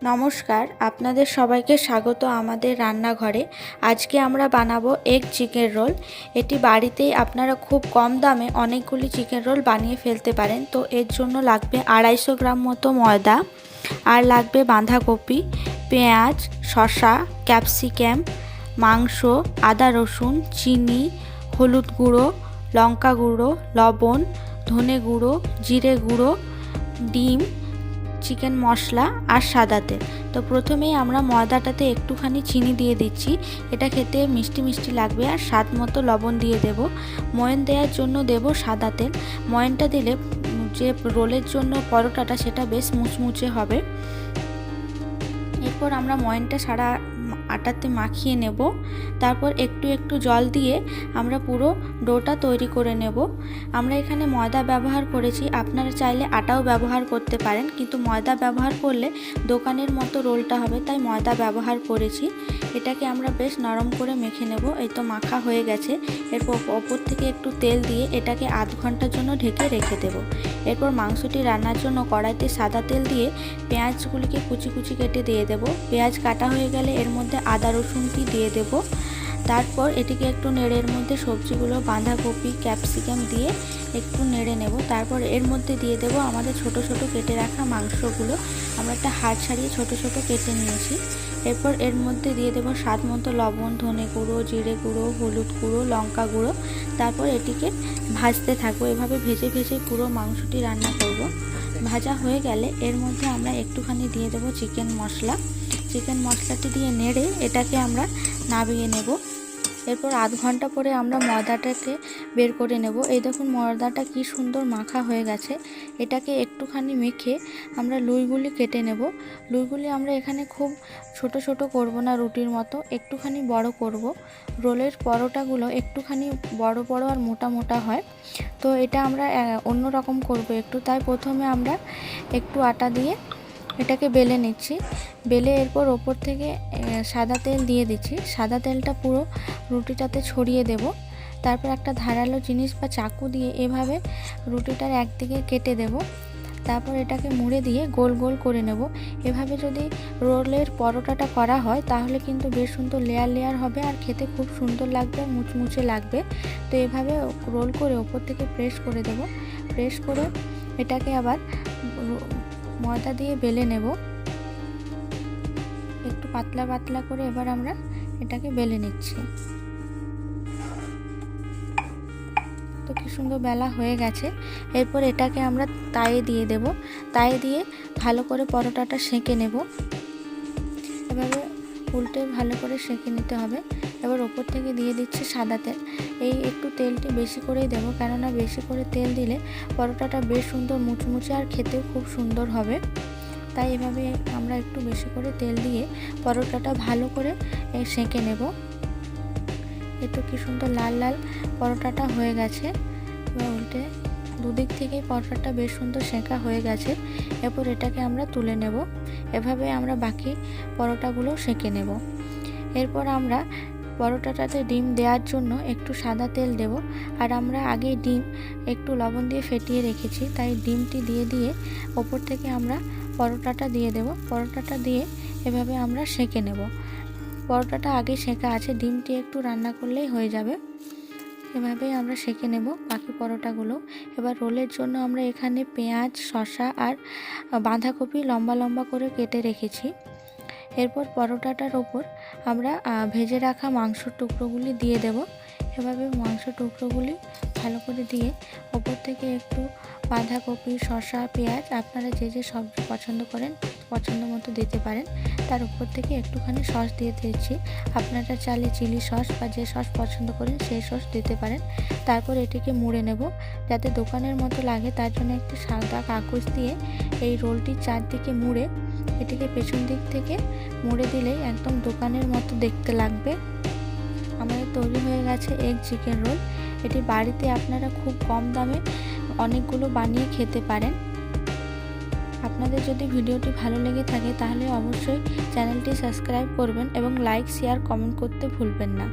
নমস্কার, আপনাদের সবাইকে স্বাগত আমাদের রান্নাঘরে। আজকে আমরা বানাবো এগ চিকেন রোল। এটি বাড়িতেই আপনারা খুব কম দামে অনেকগুলি চিকেন রোল বানিয়ে ফেলতে পারেন। তো এর জন্য লাগবে 250 গ্রাম মতো ময়দা, আর লাগবে বাঁধাকপি, পেঁয়াজ, শসা, ক্যাপসিকাম, মাংস, আদা রসুন, চিনি, হলুদ গুঁড়ো, লঙ্কা গুঁড়ো, লবণ, ধনে গুঁড়ো, জিরে গুঁড়ো, ডিম, চিকেন মশলা আর সাদা তেল। তো প্রথমেই আমরা ময়দাটাতে একটুখানি চিনি দিয়ে দিচ্ছি। এটা খেতে মিষ্টি মিষ্টি লাগবে। আর স্বাদ মতো লবণ দিয়ে দেব। ময়ান দেওয়ার জন্য দেব সাদা তেল। ময়ানটা দিলে যে রোলের জন্য পরোটাটা সেটা বেশ মুচমুচে হবে। এরপর আমরা ময়ানটা সারা আটাতে মাখিয়ে নেব। তারপর একটু একটু জল দিয়ে আমরা পুরো ডোটা তৈরি করে নেব। আমরা এখানে ময়দা ব্যবহার করেছি, আপনারা চাইলে আটাও ব্যবহার করতে পারেন, কিন্তু ময়দা ব্যবহার করলে দোকানের মতো রোলটা হবে, তাই ময়দা ব্যবহার করেছি। এটাকে আমরা বেশ নরম করে মেখে নেব। এই তো মাখা হয়ে গেছে। এরপর ওপর থেকে একটু তেল দিয়ে এটাকে আধ ঘন্টার জন্য ঢেকে রেখে দেব। এরপর মাংসটি রান্নার জন্য কড়াইতে সাদা তেল দিয়ে পেঁয়াজগুলিকে কুচি কুচি কেটে দিয়ে দেব। পেঁয়াজ কাটা হয়ে গেলে এর মধ্যে আদা রসুনটি দিয়ে দেব। তারপর এটিকে একটু নেড়ে এর মধ্যে সবজিগুলো বাঁধাকপি, ক্যাপসিকাম দিয়ে একটু নেড়ে নেব। তারপর এর মধ্যে দিয়ে দেব আমাদের ছোট ছোট কেটে রাখা মাংসগুলো। আমরা একটা হাড় ছাড়িয়ে ছোট ছোট কেটে নিয়েছি। এরপর এর মধ্যে দিয়ে দেব স্বাদ মতো লবণ, ধনে গুঁড়ো, জিরে গুঁড়ো, হলুদ গুঁড়ো, লঙ্কা গুঁড়ো। তারপর এটিকে ভাজতে থাকবো। এভাবে ভেজে ভেজে পুরো মাংসটি রান্না করব। ভাজা হয়ে গেলে এর মধ্যে আমরা একটুখানি দিয়ে দেব চিকেন মশলা। চিকেন মশলাটি দিয়ে নেড়ে এটাকে আমরা নামিয়ে নেব। এরপর আধ ঘন্টা পরে আমরা ময়দাটাকে বের করে নেব। এই দেখুন ময়দাটা কি সুন্দর মাখা হয়ে গেছে। এটাকে একটুখানি মেখে আমরা লুইগুলি কেটে নেব। লুইগুলি আমরা এখানে খুব ছোট ছোট করব না, রুটির মতো একটুখানি বড় করব। রোলের পরোটাগুলো একটুখানি বড় বড় আর মোটা মোটা হয়, তো এটা আমরা অন্য রকম করব একটু। তাই প্রথমে আমরা একটু আটা দিয়ে এটাকে বেলে নিচ্ছি। বেলে এরপর ওপর থেকে সাদা তেল দিয়ে দিচ্ছি। সাদা তেলটা পুরো রুটিটাতে ছড়িয়ে দেব। তারপর একটা ধারালো জিনিস বা চাকু দিয়ে এভাবে রুটিটার একদিকে কেটে দেব। তারপর এটাকে মুড়ে দিয়ে গোল গোল করে নেব। এভাবে যদি রোলের পরোটাটা করা হয় তাহলে কিন্তু বেশ সুন্দর লেয়ার লেয়ার হবে আর খেতে খুব সুন্দর লাগবে, মুচমুচে লাগবে। তো এভাবে রোল করে ওপর থেকে প্রেস করে দেব। প্রেস করে এটাকে আবার ময়দা দিয়ে বেলে নেব। একটু পাতলা পাতলা করে এবার আমরা এটাকে বেলে নিচ্ছি। তো কি সুন্দর বেলা হয়ে গেছে। এরপর এটাকে আমরা তায়ে দিয়ে দেব। তায়ে দিয়ে ভালো করে পরোটাটা সেঁকে নেব। এভাবে উল্টে ভালো করে সেঁকে নিতে হবে। এবার ওপর থেকে দিয়ে দিচ্ছি সাদা তেল। এই একটু তেলটি বেশি করেই দেব, কেননা বেশি করে তেল দিলে পরোটাটা বেশ সুন্দর মুচমুচে আর খেতেও খুব সুন্দর হবে। তাই এভাবে আমরা একটু বেশি করে তেল দিয়ে পরোটাটা ভালো করে সেঁকে নেব। একটু কি সুন্দর লাল লাল পরোটাটা হয়ে গেছে। উল্টে দুদিক থেকেই পরোটাটা বেশ সুন্দর সেঁকা হয়ে গেছে। এরপর এটাকে আমরা তুলে নেব। এভাবে আমরা বাকি পরোটাগুলো সেঁকে নেব। এরপর আমরা পরোটাটাতে ডিম দেওয়ার জন্য একটু সাদা তেল দেব। আর আমরা আগে ডিম একটু লবণ দিয়ে ফেটিয়ে রেখেছি, তাই ডিমটি দিয়ে দিয়ে ওপর থেকে আমরা পরোটাটা দিয়ে দেব। পরোটাটা দিয়ে এভাবে আমরা সেঁকে নেব। পরোটাটা আগে সেঁকা আছে, ডিমটি একটু রান্না করলেই হয়ে যাবে। এভাবেই আমরা সেঁকে নেব বাকি পরোটাগুলো। এবার রোলের জন্য আমরা এখানে পেঁয়াজ, শসা আর বাঁধাকপি লম্বা লম্বা করে কেটে রেখেছি। এরপর পরোটাটার ওপর আমরা ভেজে রাখা মাংসর টুকরোগুলি দিয়ে দেব। এভাবে মাংসর টুকরোগুলি ভালো করে দিয়ে ওপর থেকে একটু বাঁধাকপি, শসা, পেঁয়াজ আপনারা যে যে সবজি পছন্দ করেন পছন্দ মতো দিতে পারেন। তার উপর থেকে একটুখানি সস দিয়ে দিয়েছি। আপনারা চাইলে চিলি সস বা যে সস পছন্দ করেন সেই সস দিতে পারেন। তারপর এটিকে মুড়ে নেব যাতে দোকানের মতো লাগে, তার জন্য একটি সাদা কাগজ দিয়ে এই রোলটির চারদিকে মুড়ে এটিকে পেছন দিক থেকে মুড়ে দিলেই একদম দোকানের মতো দেখতে লাগবে। আমাদের তৈরি হয়ে গেছে এগ চিকেন রোল। এটি বাড়িতে আপনারা খুব কম দামে অনেকগুলো বানিয়ে খেতে পারেন। আপনাদের যদি ভিডিওটি ভালো লেগে থাকে তাহলে অবশ্যই চ্যানেলটি সাবস্ক্রাইব করবেন এবং লাইক, শেয়ার, কমেন্ট করতে ভুলবেন না।